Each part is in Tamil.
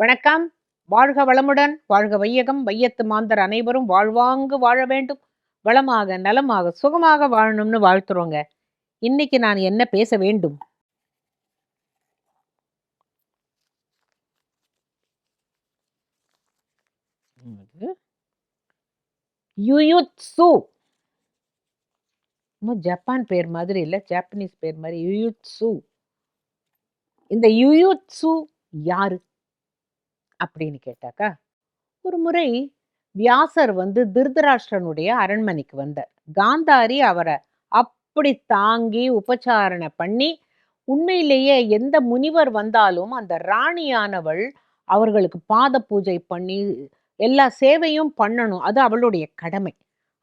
வணக்கம். வாழ்க வளமுடன், வாழ்க வையகம், வையத்து மாந்தர் அனைவரும் வாழ்வாங்கு வாழ வேண்டும். வளமாக, நலமாக, சுகமாக வாழணும்னு வாழ்த்துறோங்க. இன்னைக்கு நான் என்ன பேச வேண்டும்? யுயுத்சு. இன்னும் ஜப்பான் பேர் மாதிரி இல்ல, ஜாப்பனீஸ் பேர் மாதிரி யுயுத்சு. இந்த யுயுத்சு யாரு அப்படின்னு கேட்டாக்கா, ஒரு முறை வியாசர் திருதராஷ்டிரனுடைய அரண்மனைக்கு வந்தார். காந்தாரி அவரை அப்படி தாங்கி உபச்சாரணை பண்ணி, உண்மையிலேயே எந்த முனிவர் வந்தாலும் அந்த ராணியானவள் அவர்களுக்கு பாத பூஜை பண்ணி எல்லா சேவையும் பண்ணணும். அது அவளுடைய கடமை.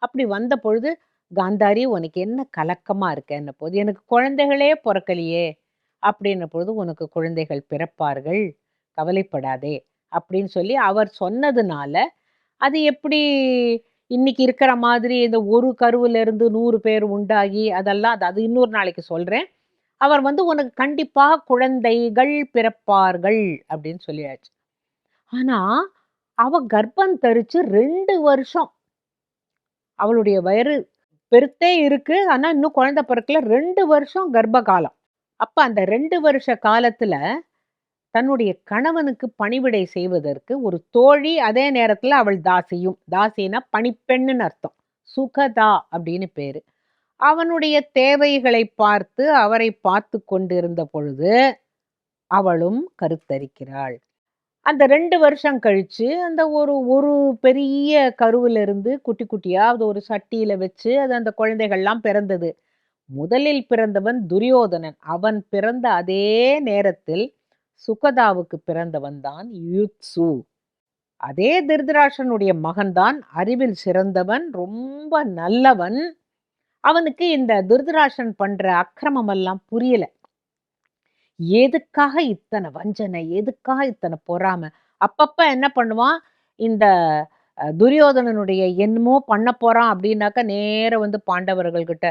அப்படி வந்த பொழுது, காந்தாரி உனக்கு என்ன கலக்கமா இருக்கன்ன போது, எனக்கு குழந்தைகளே பிறக்கலையே அப்படின்ன பொழுது, உனக்கு குழந்தைகள் பிறப்பார்கள், கவலைப்படாதே அப்படின்னு சொல்லி அவர் சொன்னதுனால, அது எப்படி இன்னைக்கு இருக்கிற மாதிரி இந்த ஒரு கருவுல இருந்து 100 பேர் உண்டாகி அதெல்லாம் அது இன்னொரு நாளைக்கு சொல்றேன். அவர் உனக்கு கண்டிப்பா குழந்தைகள் பிறப்பார்கள் அப்படின்னு சொல்லியாச்சு. ஆனா அவ கர்ப்பம் தரிச்சு 2 வருஷம் அவளுடைய வயிறு பெருத்தே இருக்கு. ஆனா இன்னும் குழந்தை பிறக்கல. 2 வருஷம் கர்ப்ப காலம். அப்ப அந்த 2 வருஷ காலத்துல தன்னுடைய கணவனுக்கு பணிவிடை செய்வதற்கு ஒரு தோழி, அதே நேரத்துல அவள் தாசியும். தாசினா பணிப்பெண்ணுன்னு அர்த்தம். சுகதா அப்படின்னு பேரு. அவனுடைய தேவைகளை பார்த்து அவரை பார்த்து கொண்டிருந்த பொழுது அவளும் கருத்தரிக்கிறாள். அந்த 2 வருஷம் கழிச்சு அந்த ஒரு ஒரு பெரிய கருவுல இருந்து குட்டி குட்டியா அது ஒரு சட்டியில வச்சு அது அந்த குழந்தைகள்லாம் பிறந்தது. முதலில் பிறந்தவன் துரியோதனன். அவன் பிறந்த அதே நேரத்தில் சுகதாவுக்கு பிறந்தவன் தான் யுயுத்சு. அதே திருதராஷ்டிரனுடைய மகன்தான், அறிவில் சிறந்தவன், ரொம்ப நல்லவன். அவனுக்கு இந்த திருதராஷ்டிரன் பண்ற அக்கிரமம் எல்லாம் புரியல. எதுக்காக இத்தனை வஞ்சனை, எதுக்காக இத்தனை பொறாமை? அப்பப்ப என்ன பண்ணுவான், இந்த துரியோதனனுடைய என்னமோ பண்ண போறான் அப்படின்னாக்கா நேர பாண்டவர்கள் கிட்ட,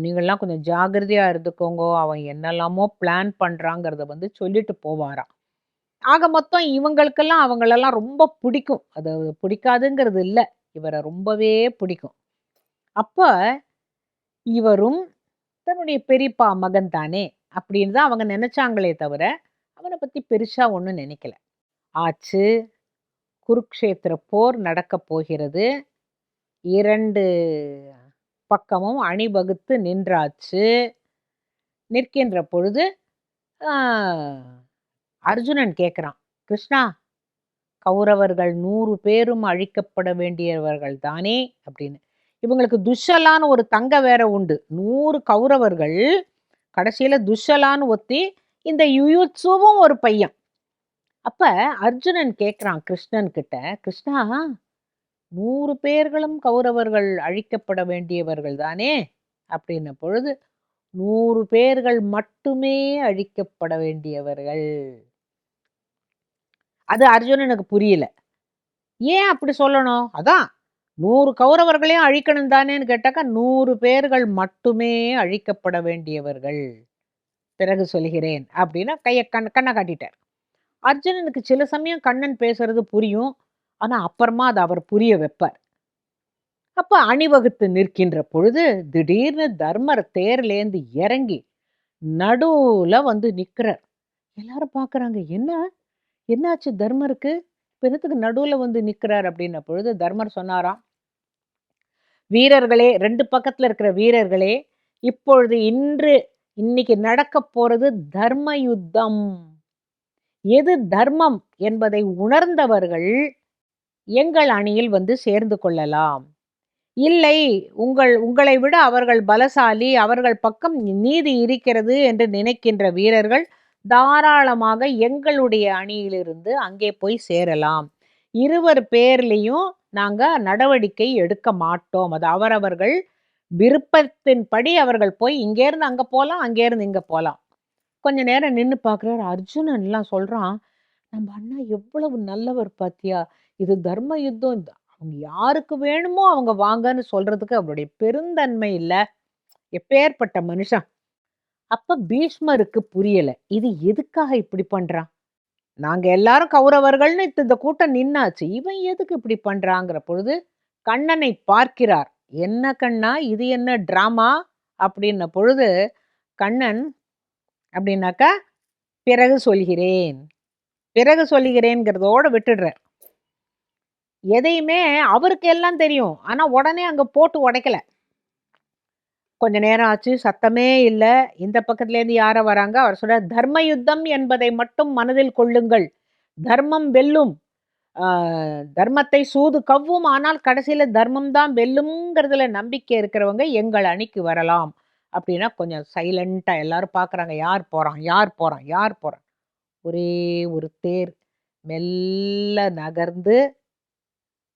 நீங்கள்லாம் கொஞ்சம் ஜாகிரதையா இருந்துக்கோங்க, அவன் என்னெல்லாமோ பிளான் பண்றாங்கிறத சொல்லிட்டு போவாராம். ஆக மொத்தம் இவங்களுக்கெல்லாம் அவங்களெல்லாம் ரொம்ப பிடிக்கும். அது பிடிக்காதுங்கிறது இல்ல, இவரை ரொம்பவே பிடிக்கும். அப்ப இவரும் தன்னுடைய பெரியப்பா மகன் தானே அப்படின்னு தான் அவங்க நினைச்சாங்களே தவிர, அவனை பத்தி பெருசா ஒண்ணும் நினைக்கல. ஆச்சு. குருக்ஷேத்திர போர் நடக்க போகிறது. 2 பக்கமும் அணிவகுத்து நின்றாச்சு. நிற்கின்ற பொழுது அர்ஜுனன் கேட்கிறான், கிருஷ்ணா, கௌரவர்கள் 100 பேரும் அழிக்கப்பட வேண்டியவர்கள் தானே அப்படின்னு. இவங்களுக்கு துஷலான்னு ஒரு தங்க வேற உண்டு. 100 கௌரவர்கள், கடைசியில துஷலான்னு ஒத்தி, இந்த யுயுத்சுவும் ஒரு பையன். அப்ப அர்ஜுனன் கேட்கிறான் கிருஷ்ணன் கிட்ட, கிருஷ்ணா, 100 பேர்களும் கௌரவர்கள் அழிக்கப்பட வேண்டியவர்கள் தானே அப்படின்ன பொழுது, 100 பேர்கள் மட்டுமே அழிக்கப்பட வேண்டியவர்கள். அது அர்ஜுனனுக்கு புரியல. ஏன் அப்படி சொல்லணும்? அதான் 100 கௌரவர்களையும் அழிக்கணும் தானேன்னு கேட்டாக்கா, 100 பேர்கள் மட்டுமே அழிக்கப்பட வேண்டியவர்கள். பிறகு சொல்கிறேன் அப்படின்னு கண்ணை காட்டிட்டார். அர்ஜுனனுக்கு சில சமயம் கண்ணன் பேசுறது புரியும். ஆனா அப்புறமா அதை அவர் புரிய வைப்பார். அப்ப அணிவகுத்து நிற்கின்ற பொழுது திடீர்னு தர்மர் தேர்லேந்து இறங்கி நடுவுல நிக்கிறார். எல்லாரும் பாக்குறாங்க, என்னாச்சு தர்மருக்கு, பிணத்துக்கு நடுவுல நிக்கிறார் அப்படின்ன பொழுது தர்மர் சொன்னாராம், வீரர்களே, 2 பக்கத்துல இருக்கிற வீரர்களே, இப்பொழுது இன்னைக்கு நடக்க போறது தர்ம யுத்தம். எது தர்மம் என்பதை உணர்ந்தவர்கள் எங்கள் அணியில் சேர்ந்து கொள்ளலாம். இல்லை, உங்களை விட அவர்கள் பலசாலி, அவர்கள் பக்கம் நீதி இருக்கிறது என்று நினைக்கின்ற வீரர்கள் தாராளமாக எங்களுடைய அணியிலிருந்து அங்கே போய் சேரலாம். 2 பேர்லையும் நாங்க நடவடிக்கை எடுக்க மாட்டோம். அது அவரவர்கள் விருப்பத்தின்படி அவர்கள் போய் இங்கேருந்து அங்க போலாம், அங்கேருந்து இங்க போலாம். கொஞ்ச நேரம் நின்னு பார்க்குறாரு. அர்ஜுனன்லாம் சொல்றான், நம்ம அண்ணா எவ்வளவு நல்லவர் பாத்தியா, இது தர்ம யுத்தம், அவங்க யாருக்கு வேணுமோ அவங்க வாங்கன்னு சொல்றதுக்கு அவருடைய பெருந்தன்மை இல்ல, எப்பேற்பட்ட மனுஷன். அப்ப பீஷ்மருக்கு புரியல, இது எதுக்காக இப்படி பண்றான். நாங்க எல்லாரும் கௌரவர்கள்னு இந்த கூட்டம் நின்னாச்சு. இவன் எதுக்கு இப்படி பண்றாங்கிற பொழுது கண்ணனை பார்க்கிறார். என்ன கண்ணா இது என்ன டிராமா அப்படின்ன பொழுது கண்ணன் அப்படின்னாக்கா பிறகு சொல்கிறேன் பிறகு சொல்கிறேங்கிறதோட விட்டுடுறார். எதையுமே அவருக்கு எல்லாம் தெரியும். ஆனா உடனே அங்க போட்டு உடைக்கல. கொஞ்ச நேரம் ஆச்சு, சத்தமே இல்ல. இந்த பக்கத்துலேருந்து யாரோ வராங்க. அவர் சொல்றார், "தர்ம யுத்தம் என்பதை மட்டும் மனதில் கொள்ளுங்கள். தர்மம் வெல்லும். ஆ தர்மத்தை சூது கவ்வும். ஆனால் கடைசியில தர்மம் தான் வெல்லும்ங்கிறதுல நம்பிக்கை இருக்கிறவங்க எங்கள் அணிக்கு வரலாம்." அப்படின்னா கொஞ்சம் சைலண்ட்டா எல்லாரும் பார்க்குறாங்க. யார் போறான்? யார் போறான்? யார் போறான்? ஒரே ஒரு தேர் மெல்ல நகர்ந்து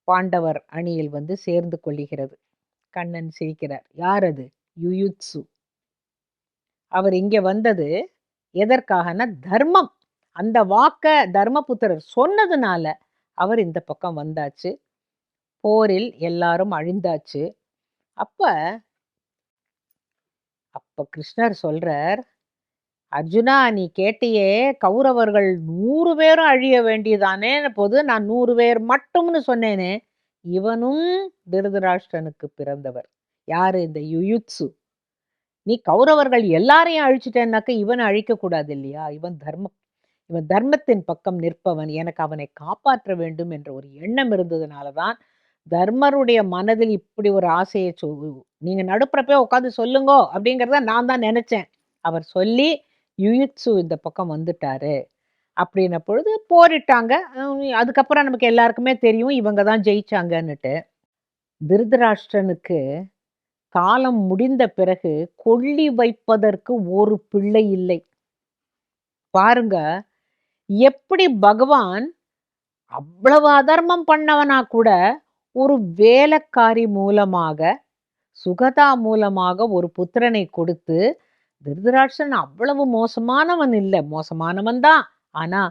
பாண்டவர் அணியில் வந்து சேர்ந்து கொள்ளுகிறது. கண்ணன் சிரிக்கிறார். யார் அது? யுயுத்சு. அவர் இங்க வந்தது எதற்காகன்னா தர்மம். அந்த வாக்க தர்மபுத்திரர் சொன்னதுனால அவர் இந்த பக்கம் வந்தாச்சு. போரில் எல்லாரும் அழிந்தாச்சு. அப்ப அப்ப கிருஷ்ணர் சொல்றார், அர்ஜுனா நீ கேட்டியே கௌரவர்கள் 100 பேரும் அழிய வேண்டியதானே போது நான் 100 பேர் மட்டும்னு சொன்னேனே. இவனும் திருதராஷ்டிரனுக்கு பிறந்தவர். யாரு? இந்த யுயுத்சு. நீ கௌரவர்கள் எல்லாரையும் அழிச்சிட்டேன்னாக்க இவனை அழிக்க கூடாது இல்லையா? இவன் தர்மத்தின் பக்கம் நிற்பவன். எனக்கு அவனை காப்பாற்ற வேண்டும் என்ற ஒரு எண்ணம் இருந்ததுனால தான் தர்மருடைய மனதில் இப்படி ஒரு ஆசையை நீங்க நடுப்புறப்பே உட்காந்து சொல்லுங்கோ அப்படிங்கிறத நான் தான் நினைச்சேன். அவர் சொல்லி யுயுத்சு இந்த பக்கம் வந்துட்டாரு அப்படின்ன பொழுது போரிட்டாங்க. அதுக்கப்புறம் நமக்கு எல்லாருக்குமே தெரியும் இவங்க தான் ஜெயிச்சாங்கன்னுட்டு. திருதராஷ்டிரனுக்கு காலம் முடிந்த பிறகு கொள்ளி வைப்பதற்கு ஒரு பிள்ளை இல்லை. பாருங்க எப்படி பகவான் அவ்வளவு அதர்மம் பண்ணவனா கூட ஒரு வேலைக்காரி மூலமாக சுகதா மூலமாக ஒரு புத்திரனை கொடுத்து திருதராஷ்டிரன் அவ்வளவு மோசமானவன் இல்லை, மோசமானவன் தான். ஆனா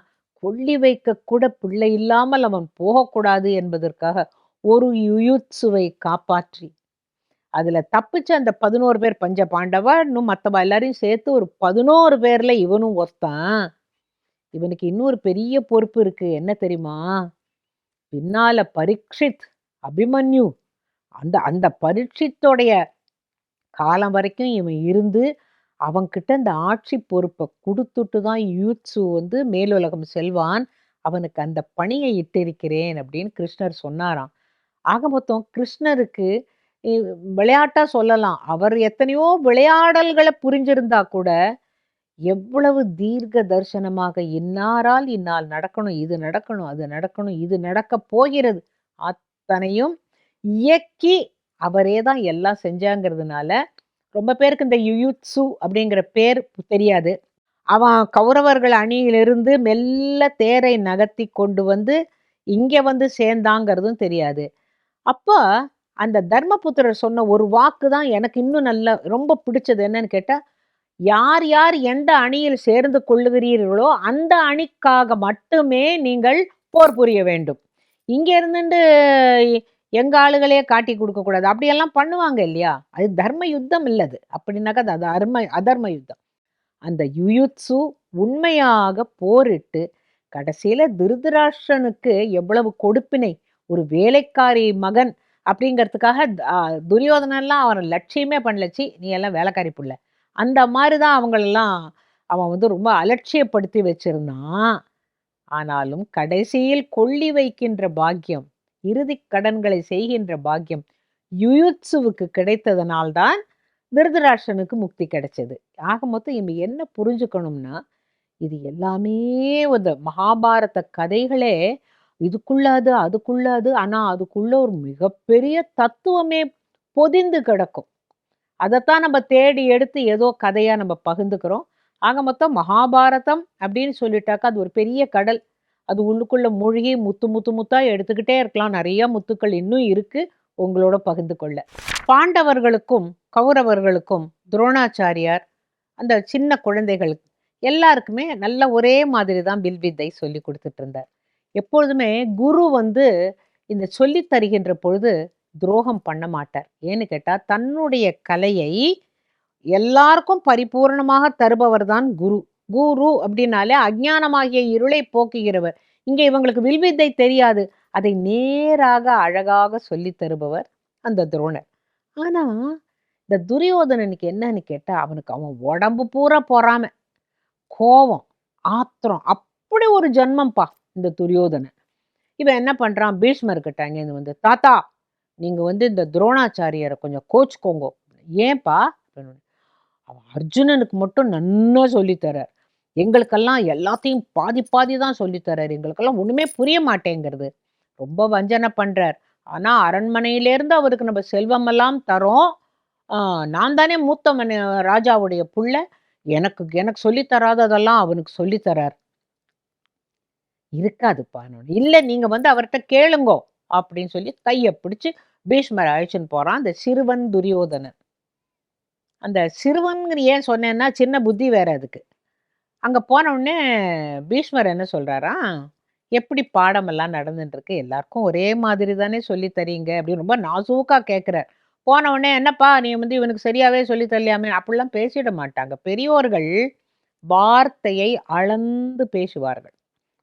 கொள்ளி வைக்க கூட பிள்ளை இல்லாமல் அவன் போகக்கூடாது என்பதற்காக ஒரு யுயுத்சுவை காப்பாற்றி அதுல தப்பிச்ச அந்த 11 பேர் பஞ்ச பாண்டவா இன்னும் மத்தவா எல்லாரையும் சேர்த்து ஒரு 11 பேர்ல இவனும் ஒருத்தன். இவனுக்கு இன்னொரு பெரிய பொறுப்பு இருக்கு. என்ன தெரியுமா? பின்னால பரீட்சித், அபிமன்யு அந்த அந்த பரீட்சித்தோடைய காலம் வரைக்கும் இவன் இருந்து அவன்கிட்ட இந்த ஆட்சி பொறுப்பை கொடுத்துட்டு தான் யூத்சு வந்து மேலுலகம் செல்வான். அவனுக்கு அந்த பணியை இட்டிருக்கிறேன் அப்படின்னு கிருஷ்ணர் சொன்னாராம். ஆக மொத்தம் கிருஷ்ணருக்கு விளையாட்டா சொல்லலாம். அவர் எத்தனையோ விளையாடல்களை புரிஞ்சிருந்தா கூட எவ்வளவு தீர்க்க தரிசனமாக இன்னாரால் இன்னால் நடக்கணும், இது நடக்கணும், அது நடக்கணும், இது நடக்க போகிறது அத்தனையும் இயக்கி அவரே தான் எல்லாம் செஞ்சாங்கிறதுனால ரொம்ப பேருக்கு இந்த யுயுத்சு அப்படிங்கிற பேர் தெரியாது. அவன் கௌரவர்கள் அணியிலிருந்து மெல்ல தேரை நகர்த்தி கொண்டு வந்து இங்க வந்து சேர்ந்தாங்கிறதும் தெரியாது. அப்ப அந்த தர்மபுத்திரர் சொன்ன ஒரு வாக்கு தான் எனக்கு இன்னும் நல்லா ரொம்ப பிடிச்சது. என்னன்னு கேட்டா, யார் யார் எந்த அணியில் சேர்ந்து கொள்ளுகிறீர்களோ அந்த அணிக்காக மட்டுமே நீங்கள் போர் புரிய வேண்டும். இங்க இருந்துட்டு எங்க ஆளுகளே காட்டி கொடுக்க கூடாது. அப்படியெல்லாம் பண்ணுவாங்க இல்லையா? அது தர்ம யுத்தம் இல்லது. அப்படின்னாக்கா அது அதர்ம யுத்தம். அந்த யுயுத்சு உண்மையாக போரிட்டு கடைசியில திருதராஷ்டிரனுக்கு எவ்வளவு கொடுப்பினை, ஒரு வேலைக்காரி மகன் அப்படிங்கிறதுக்காக துரியோதனெல்லாம் அவன் லட்சியமே பண்ணலச்சு, நீ எல்லாம் வேலைக்காரி புள்ள அந்த மாதிரிதான் அவங்களெல்லாம் அவன் வந்து ரொம்ப அலட்சியப்படுத்தி வச்சிருந்தான். ஆனாலும் கடைசியில் கொள்ளி வைக்கின்ற பாக்கியம், இறுதி கடன்களை செய்கின்ற பாக்கியம் யுயுத்சுவுக்கு கிடைத்ததனால்தான் திருதராஷ்டிரனுக்கு முக்தி கிடைச்சது. ஆக மொத்தம் இவங்க என்ன புரிஞ்சுக்கணும்னா, இது எல்லாமே ஒரு மகாபாரத கதைகளே இதுக்குள்ளாது அதுக்குள்ளாது. ஆனா அதுக்குள்ள ஒரு மிகப்பெரிய தத்துவமே பொதிந்து கிடக்கும். அதைத்தான் நம்ம தேடி எடுத்து ஏதோ கதையா நம்ம பகிர்ந்துக்கிறோம். ஆக மொத்தம் மகாபாரதம் அப்படின்னு சொல்லிட்டாக்கா அது ஒரு பெரிய கடல். அது உள்ளுக்குள்ள மூழ்கி முத்து முத்து முத்தா எடுத்துக்கிட்டே இருக்கலாம். நிறைய முத்துக்கள் இன்னும் இருக்கு உங்களோட பகிர்ந்து கொள்ள. பாண்டவர்களுக்கும் கௌரவர்களுக்கும் துரோணாச்சாரியார் அந்த சின்ன குழந்தைகளுக்கு எல்லாருக்குமே நல்ல ஒரே மாதிரி தான் வில்வித்தை சொல்லி கொடுத்துட்டு இருந்தார். எப்பொழுதுமே குரு வந்து இந்த சொல்லி தருகின்ற பொழுது துரோகம் பண்ண மாட்டார். ஏன்னு கேட்டா தன்னுடைய கலையை எல்லாருக்கும் பரிபூர்ணமாக தருபவர் தான் குரு. குரு அப்படின்னாலே அஞ்ஞானமாகிய இருளை போக்குகிறவர். இங்க இவங்களுக்கு வில்வித்தை தெரியாது. அதை நேராக அழகாக சொல்லித் தருபவர் அந்த துரோணர். ஆனா, இந்த துரியோதனனுக்கு என்னன்னு கேட்டா, அவனுக்கு அவன் உடம்பு பூரா பொறாமை, கோவம், ஆத்திரம். அப்படி ஒரு ஜன்மம்பா இந்த துரியோதனன். இவன் என்ன பண்றான், பீஷ்மர்கிட்ட அங்கேருந்து வந்து, "தாத்தா, நீங்க வந்து இந்த துரோணாச்சாரியரை கொஞ்சம் கோச்சுக்கோங்க." "ஏன்பா?" அப்படின்னு. "அவன் அர்ஜுனனுக்கு மட்டும் நன்னா சொல்லித் தரார். எங்களுக்கெல்லாம் எல்லாத்தையும் பாதி பாதி தான் சொல்லித் தரார். எங்களுக்கெல்லாம் ஒண்ணுமே புரிய மாட்டேங்கிறது. ரொம்ப வஞ்சனை பண்றார். ஆனா அரண்மனையிலேருந்து அவருக்கு நம்ம செல்வமெல்லாம் தரோம். நான் தானே மூத்தவன், ராஜாவுடைய புள்ள. எனக்கு எனக்கு சொல்லித் தராததெல்லாம் அவனுக்கு சொல்லித் தரார்." "இருக்காதுப்பா." "இல்ல, நீங்க வந்து அவர்ட்ட கேளுங்கோ." அப்படின்னு சொல்லி கைய பிடிச்சு பீஷ்மர் அழைச்சுன்னு போறான் அந்த சிறுவன் துரியோதனன். அந்த சிறுவன்ங்கிற ஏன் சொன்னேன்னா, சின்ன புத்தி வேற அதுக்கு. அங்க போன உடனே பீஷ்மர் என்ன சொல்றாராம், "எப்படி பாடமெல்லாம் நடந்துட்டு இருக்கு? எல்லாருக்கும் ஒரே மாதிரி தானே சொல்லி தரீங்க?" அப்படின்னு ரொம்ப நாசூக்கா கேட்கிறார். போன உடனே, "என்னப்பா நீ வந்து இவனுக்கு சரியாவே சொல்லி தரலையாமே?" அப்படிலாம் பேசிட மாட்டாங்க. பெரியோர்கள் வார்த்தையை அளந்து பேசுவார்கள்.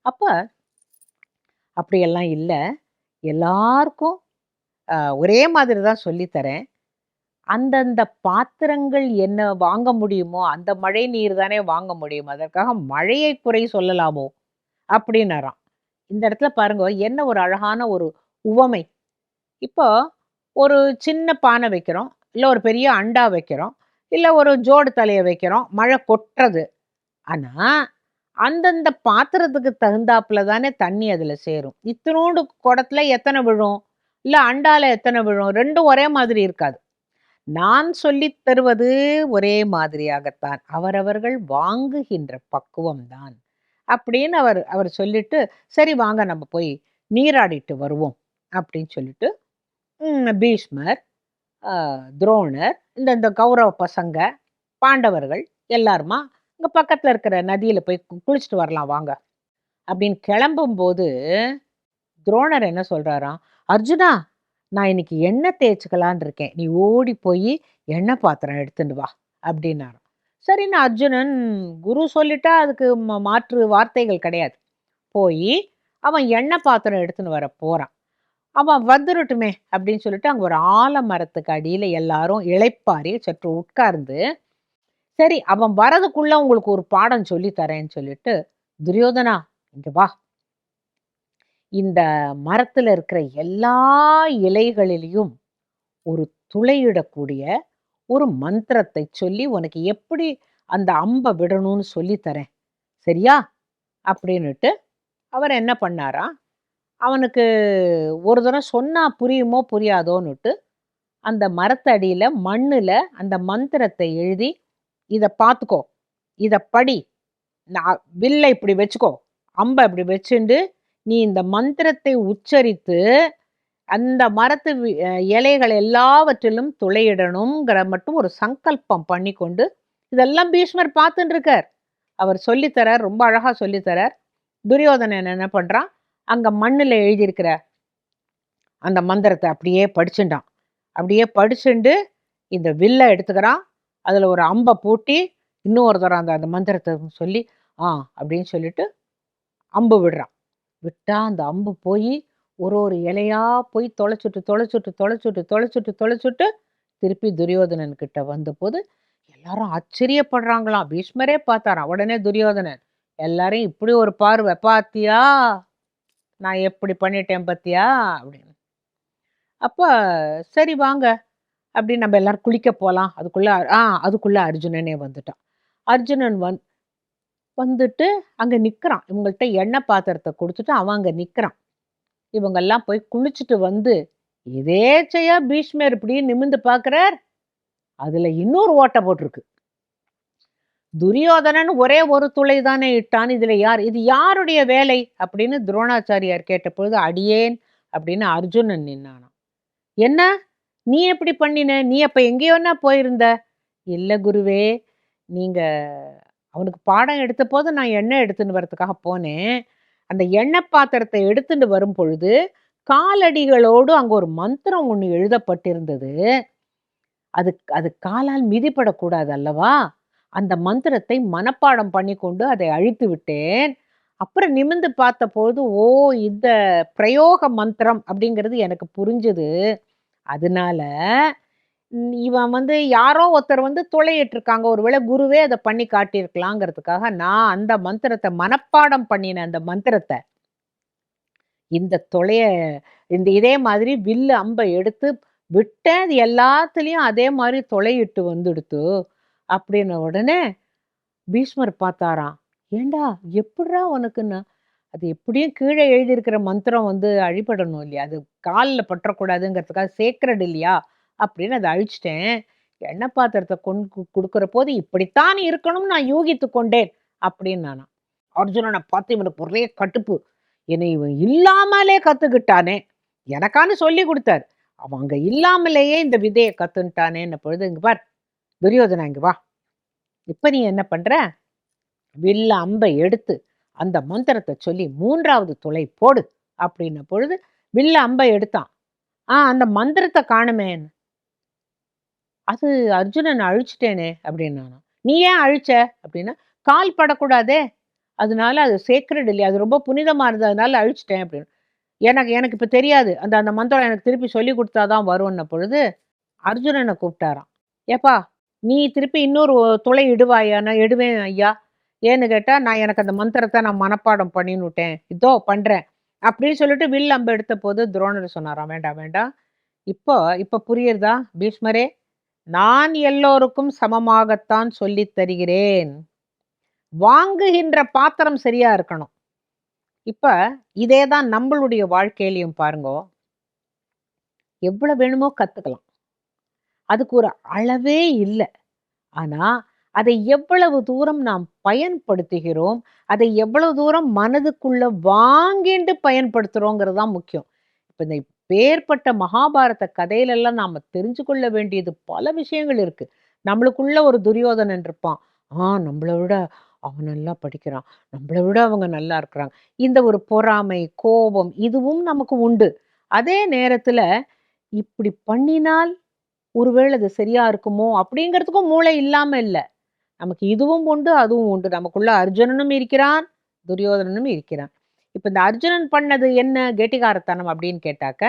அப்ப அப்படியெல்லாம் இல்ல. எல்லாருக்கும் ஒரே மாதிரி தான் சொல்லி தரேன். அந்தந்த பாத்திரங்கள் என்ன வாங்க முடியுமோ, அந்த மழை நீர் தானே வாங்க முடியும். அதற்காக மழையை குறை சொல்லலாமோ? அப்படின்னாராம். இந்த இடத்துல பாருங்க, என்ன ஒரு அழகான ஒரு உவமை. இப்போ ஒரு சின்ன பானை வைக்கிறோம், இல்ல ஒரு பெரிய அண்டா வைக்கிறோம், இல்ல ஒரு ஜோடு தலைய வைக்கிறோம். மழை கொட்டுறது. ஆனா, அந்தந்த பாத்திரத்துக்கு தகுந்தாப்புல தானே தண்ணி அதுல சேரும். இத்துணூண்டு குடத்துல எத்தன விழும்? இல்ல அண்டால எத்தன விழும்? 2ம் ஒரே மாதிரி இருக்காது. நான் சொல்லித் தருவது ஒரே மாதிரியாகத்தான். அவரவர்கள் வாங்குகின்ற பக்குவம் தான். அப்படின்னு அவர் அவர் சொல்லிட்டு, "சரி வாங்க நம்ம போய் நீராடிட்டு வருவோம்." அப்படின்னு சொல்லிட்டு, பீஷ்மர், அ துரோணர், இந்த இந்த கௌரவ பசங்க, பாண்டவர்கள் எல்லாருமா, இங்க பக்கத்துல இருக்கிற நதியில போய் குளிச்சுட்டு வரலாம் வாங்க. அப்படின்னு கிளம்பும்போது, துரோணர் என்ன சொல்றாராம், "அர்ஜுனா, நான் இன்னைக்கு எண்ணெய் தேய்ச்சுக்கலான்னு இருக்கேன். நீ ஓடி போய் எண்ணெய் பாத்திரம் எடுத்துட்டு வா." அப்படின்னாராம். சரின்னு அர்ஜுனன், குரு சொல்லிட்டா அதுக்கு மாற்று வார்த்தைகள் கிடையாது. போய் அவன் எண்ணெய் பாத்திரம் எடுத்துன்னு வர போறான். அவன் வந்துரட்டுமே அப்படின்னு சொல்லிட்டு அங்க ஒரு ஆலமரத்துக்கு அடியில எல்லாரும் இளைப்பாறி சற்று உட்கார்ந்து, சரி அவன் வரதுக்குள்ள உங்களுக்கு ஒரு பாடம் சொல்லி தரேன்னு சொல்லிட்டு, "துரியோதனா, இங்க வா. இந்த மரத்துல இருக்கிற எல்லா இலைகளிலும் ஒரு துளையிடக்கூடிய ஒரு மந்திரத்தை சொல்லி உனக்கு எப்படி அந்த அம்ப விடணும்னு சொல்லி தரேன். சரியா?" அப்படின்னுட்டு அவர் என்ன பண்ணாராம், அவனுக்கு ஒரு தடவ சொன்னா புரியுமோ புரியாதோன்னுட்டு, அந்த மரத்தடியில மண்ணுல அந்த மந்திரத்தை எழுதி, "இத பார்த்துக்கோ. இத படி. வில்ல இப்படி வச்சுக்கோ. அம்ப இப்படி வச்சுண்டு, நீ இந்த மந்திரத்தை உச்சரித்து அந்த மரத்து இலைகள் எல்லாவற்றிலும் துளையிடணுங்கிற மட்டும் ஒரு சங்கல்பம் பண்ணிக்கொண்டு." இதெல்லாம் பீஷ்மர் பார்த்துட்டு இருக்கார். அவர் சொல்லி தரார். ரொம்ப அழகா சொல்லி தரார். துரியோதனன் என்ன பண்றான், அங்க மண்ணுல எழுதியிருக்கிற அந்த மந்திரத்தை அப்படியே படிச்சுட்டான். அப்படியே படிச்சுண்டு இந்த வில்ல எடுத்துக்கிறான். அதுல ஒரு அம்ப பூட்டி, இன்னொரு தடவ அந்த அந்த மந்திரத்தை சொல்லி, அப்படின்னு சொல்லிட்டு அம்பு விடுறான். விட்டா அந்த அம்பு போய் ஒரு ஒரு இலையா போய் தொலைச்சுட்டு தொலைச்சுட்டு தொலைச்சுட்டு தொலைச்சுட்டு தொலைச்சுட்டு திருப்பி துரியோதனன் கிட்ட வந்தபோது எல்லாரும் ஆச்சரியப்படுறாங்களாம். பீஷ்மரே பார்த்தாராம். உடனே துரியோதனன் எல்லாரையும் இப்படி ஒரு பார்வை, "பாத்தியா, நான் எப்படி பண்ணிட்டேன் பாத்தியா?" அப்படின்னு. அப்ப சரி வாங்க அப்படின்னு நம்ம எல்லாரும் குளிக்க போலாம். அதுக்குள்ள அர்ஜுனனே வந்துட்டான். அர்ஜுனன் வந்துட்டு அங்க நிக்கிறான். இவங்கள்ட்ட எண்ணெய் பாத்திரத்த குடுத்துட்டு அவன் அங்க நிக்கிறான். இவங்கெல்லாம் போய் குளிச்சுட்டு வந்து, எதேச்சையா பீஷ்மர் இப்படி நிமிர்ந்து பார்க்கிறார். அதுல இன்னொரு ஓட்டை போட்டிருக்கு. துரியோதனன் ஒரே ஒரு துளை தானே இட்டான். இதுல யார்? இது யாருடைய வேலை? அப்படின்னு துரோணாச்சாரியார் கேட்டபொழுது, "அடியேன்" அப்படின்னு அர்ஜுனன் நின்னானாம். "என்ன? நீ எப்படி பண்ணின? நீ அப்ப எங்கேயோன்னா போயிருந்த?" "இல்ல குருவே, நீங்க அவனுக்கு பாடம் எடுத்தபோது நான் எண்ணெய் எடுத்துன்னு வரதுக்காக போனேன். அந்த எண்ணெய் பாத்திரத்தை எடுத்துட்டு வரும் பொழுது, காலடிகளோடு அங்க ஒரு மந்திரம் ஒண்ணு எழுதப்பட்டிருந்தது. அது அது காலால் மிதிபடக்கூடாது அல்லவா? அந்த மந்திரத்தை மனப்பாடம் பண்ணிக்கொண்டு அதை அழித்து விட்டேன். அப்புறம் நிமிர்ந்து பார்த்தபோது, ஓ! இந்த பிரயோக மந்திரம் அப்படிங்கிறது எனக்கு புரிஞ்சது. அதனால இவன் வந்து யாரோ ஒருத்தர் வந்து துளையிட்டுருக்காங்க. ஒருவேளை குருவே அத பண்ணி காட்டியிருக்கலாங்கிறதுக்காக, நான் அந்த மந்திரத்த மனப்பாடம் பண்ணின அந்த மந்திரத்த, இந்த துளைய இதே மாதிரி வில்லு அம்ப எடுத்து விட்டேன். அது எல்லாத்துலயும் அதே மாரி துளையிட்டு வந்துடுத்து. அப்படின்ன உடனே பீஷ்மர் பார்த்தாராம். "ஏன்டா எப்புட்றா உனக்குன்னா?" அது எப்படியும் கீழ எழுதியிருக்கிற மந்திரம் வந்து அழிபடணும் இல்லையா? அது கால்ல பற்றக்கூடாதுங்கிறதுக்காக சேக்ரெட் இல்லையா? அப்படின்னு அத அழிச்சுட்டேன். எண்ணெய் பாத்திரத்த குடுக்குறபோது இப்படித்தான் இருக்கணும்னு நான் யூகித்துக் கொண்டேன் அப்படின்னானாம். அர்ஜுனன பார்த்து இவனுக்கு ஒரே கடுப்பு. என்னை இவன் இல்லாமலே கத்துக்கிட்டானே! எனக்கான்னு சொல்லிக் குடுத்தாரு. அவன் அங்க இல்லாமலேயே இந்த வித்தைய கத்துன்ட்டானேன்ன பொழுது, "இங்க பார் துரியோதனா இங்க வா. இப்ப நீ என்ன பண்ற? வில்ல அம்ப எடுத்து அந்த மந்திரத்த சொல்லி 3வது துளை போடு" அப்படின்ன பொழுது, வில்ல அம்ப எடுத்தான். அந்த மந்திரத்த காணுமேன்னு. "அது அர்ஜுனன் அழிச்சுட்டேனே" அப்படின்னானாம். "நீ ஏன் அழிச்ச?" அப்படின்னா, "கால் படக்கூடாதே! அதனால அது சேக்ரெட் இல்லையா? அது ரொம்ப புனிதமானது. அதனால அழிச்சுட்டேன்" அப்படின்னு. எனக்கு எனக்கு இப்ப தெரியாது. அந்த அந்த மந்திரம் எனக்கு திருப்பி சொல்லிக் குடுத்தா தான் வரும்ன்ன பொழுது, அர்ஜுனன கூப்பிட்டாராம். "ஏப்பா! நீ திருப்பி இன்னொரு துளை இடுவாயா?" "நான் இடுவேன் ஐயா." ஏன்னு கேட்டா, எனக்கு அந்த மந்திரத்த நான் மனப்பாடம் பண்ணின்னுட்டேன். இதோ பண்றேன்." அப்படின்னு சொல்லிட்டு வில் அம்பு எடுத்தபோது துரோணர் சொன்னாராம், "வேண்டாம், வேண்டாம். இப்போ இப்ப புரியுறதா பீஷ்மரே? நான் எல்லோருக்கும் சமமாகத்தான் சொல்லித் தருகிறேன். வாங்குகின்ற பாத்திரம் சரியா இருக்கணும்." இப்ப இதே தான் நம்மளுடைய வாழ்க்கையிலயும் பாருங்கோ. எவ்வளவு வேணுமோ கத்துக்கலாம். அதுக்கு ஒரு அளவே இல்ல. ஆனா, அதை எவ்வளவு தூரம் நாம் பயன்படுத்துகிறோம், அதை எவ்வளவு தூரம் மனதுக்குள்ள வாங்கிண்டு பயன்படுத்துறோங்கிறது தான் முக்கியம். இப்ப இந்த இப்பேற்பட்ட மகாபாரத கதையிலெல்லாம் நாம தெரிஞ்சு கொள்ள வேண்டியது பல விஷயங்கள் இருக்கு. நம்மளுக்குள்ள ஒரு துரியோதனன் இருப்பான். நம்மள விட அவன் நல்லா படிக்கிறான். நம்மள விட அவங்க நல்லா இருக்கிறாங்க. இந்த ஒரு பொறாமை, கோபம் இதுவும் நமக்கு உண்டு. அதே நேரத்துல இப்படி பண்ணினால் ஒருவேளை அது சரியா இருக்குமோ அப்படிங்கிறதுக்கும் மூளை இல்லாம இல்ல. நமக்கு இதுவும் உண்டு, அதுவும் உண்டு. நமக்குள்ள அர்ஜுனனும் இருக்கிறான், துரியோதனனும் இருக்கிறான். இப்ப இந்த அர்ஜுனன் பண்ணது என்ன கெட்டிக்காரத்தனம் அப்படின்னு கேட்டாக்க,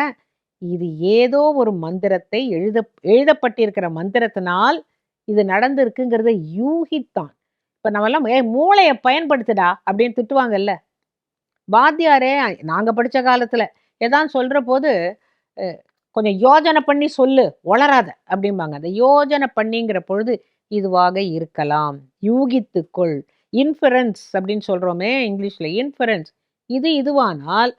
இது ஏதோ ஒரு மந்திரத்தை எழுதப்பட்டிருக்கிற மந்திரத்தினால் இது நடந்திருக்குங்கிறத யூகித்தான். இப்ப நம்மலாம் "ஏய் மூளைய பயன்படுத்துடா" அப்படின்னு திட்டுவாங்கல்ல. வாத்தியாரே நாங்க படிச்ச காலத்துல ஏதாவது சொல்றபோது, அ "கொஞ்சம் யோஜனை பண்ணி சொல்லு, ஒளராத" அப்படிம்பாங்க. அந்த யோஜனை பண்ணிங்கிற பொழுது இதுவாக இருக்கலாம். யூகித்துக்கொள். இன்ஃபரன்ஸ் அப்படின்னு சொல்றோமே இங்கிலீஷ்ல. இன்ஃபரன்ஸ். இது இதுவானால்,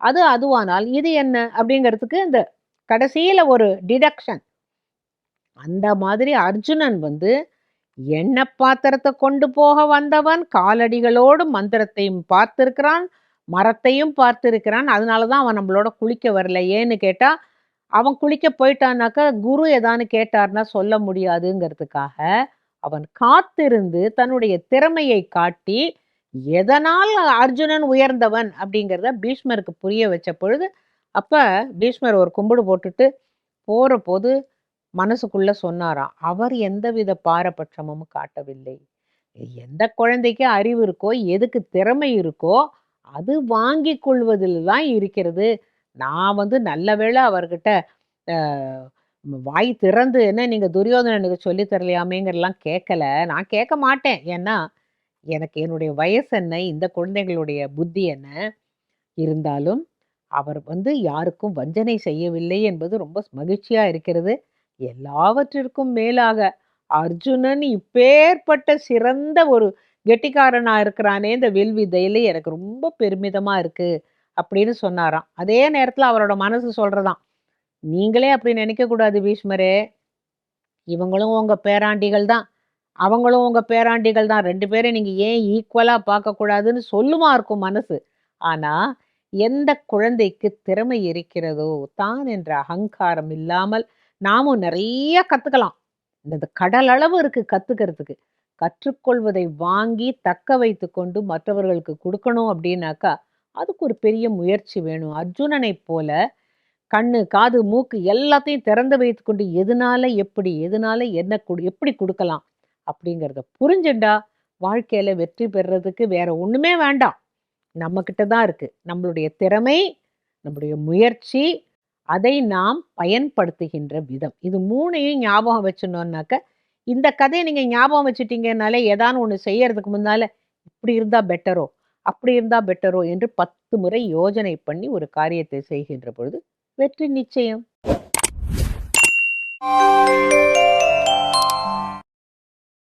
அது அதுவானால், இது என்ன அப்படிங்கிறதுக்கு இந்த கடைசியில ஒரு டிடக்ஷன். அந்த மாதிரி அர்ஜுனன் வந்து எண்ணெய் பாத்திரத்த கொண்டு போக வந்தவன், காலடிகளோடு மந்திரத்தையும் பார்த்திருக்கிறான், மரத்தையும் பார்த்திருக்கிறான். அதனால தான் அவன் நம்மளோட குளிக்க வரல. ஏன்னு கேட்டா, அவன் குளிக்க போயிட்டான்னாக்கா, குரு ஏதான்னு கேட்டார்னா சொல்ல முடியாதுங்கிறதுக்காக, அவன் காத்திருந்து தன்னுடைய திறமையை காட்டி, எதனால் அர்ஜுனன் உயர்ந்தவன் அப்படிங்கிறத பீஷ்மருக்கு புரிய வச்ச பொழுது, அப்ப பீஷ்மர் ஒரு கும்பிடு போட்டுட்டு போறபோது மனசுக்குள்ள சொன்னாராம். அவர் எந்தவித பாரபட்சமும் காட்டவில்லை. எந்த குழந்தைக்கு அறிவு இருக்கோ, எதுக்கு திறமை இருக்கோ, அது வாங்கிக் கொள்வதில் தான் இருக்கிறது. நான் வந்து நல்ல வேளை அவர்கிட்ட அ வாய் திறந்து, "என்ன நீங்க துரியோதனனுக்கு சொல்லி தரலையாமேங்கிறலாம்" கேட்கல. நான் கேட்க மாட்டேன். ஏன்னா, எனக்கு என்னுடைய வயசு என்ன? இந்த குழந்தைகளுடைய புத்தி என்ன? இருந்தாலும், அவர் வந்து யாருக்கும் வஞ்சனை செய்யவில்லை என்பது ரொம்ப மகிழ்ச்சியா இருக்கிறது. எல்லாவற்றிற்கும் மேலாக அர்ஜுனன் இப்பேற்பட்ட சிறந்த ஒரு கெட்டிக்காரனா இருக்கிறானே இந்த வில் வித்தையில எனக்கு ரொம்ப பெருமிதமா இருக்கு அப்படின்னு சொன்னாராம். அதே நேரத்துல அவரோட மனசு சொல்றதாம், நீங்களே அப்படி நினைக்க கூடாது பீஷ்மரே. இவங்களும் உங்க பேராண்டிகள் தான். அவங்களும் உங்க பேராண்டிகள் தான். 2 பேரையும் நீங்க ஏன் ஈக்குவலா பார்க்கக்கூடாதுன்னு சொல்லுமா இருக்கும் மனசு. ஆனா, எந்த குழந்தைக்கு திறமை இருக்கிறதோ, தான் என்ற அகங்காரம் இல்லாமல் நாமும் நெறைய கத்துக்கலாம். இந்த கடல் அளவு இருக்கு கத்துக்கிறதுக்கு. கற்றுக்கொள்வதை வாங்கி தக்க வைத்துக்கொண்டு மற்றவர்களுக்கு குடுக்கணும் அப்படின்னாக்கா, அதுக்கு ஒரு பெரிய முயற்சி வேணும். அர்ஜுனனைப் போல கண்ணு, காது, மூக்கு எல்லாத்தையும் திறந்து வைத்துக்கொண்டு எதுனால எப்படி, எதுனால என்ன எப்படி குடுக்கலாம்? அப்படிங்கிறத புரிஞ்சுண்டா வாழ்க்கையில வெற்றி பெறுறதுக்கு வேற ஒண்ணுமே வேண்டாம். நம்மகிட்ட தான் இருக்கு. நம்மளுடைய திறமை, நம்முடைய முயற்சி, அதை நாம் பயன்படுத்துகின்ற விதம். இது 3யும் ஞாபகம் வச்சுனோம்னாக்க, இந்த கதைய நீங்க ஞாபகம் வச்சுட்டீங்கனாலே, ஏதான்னு ஒண்ணு செய்யறதுக்கு முன்னால, இப்படி இருந்தா பெட்டரோ, அப்படி இருந்தா பெட்டரோ என்று 10 முறை யோசனை பண்ணி ஒரு காரியத்தை செய்கின்ற பொழுது, வெற்றி நிச்சயம்.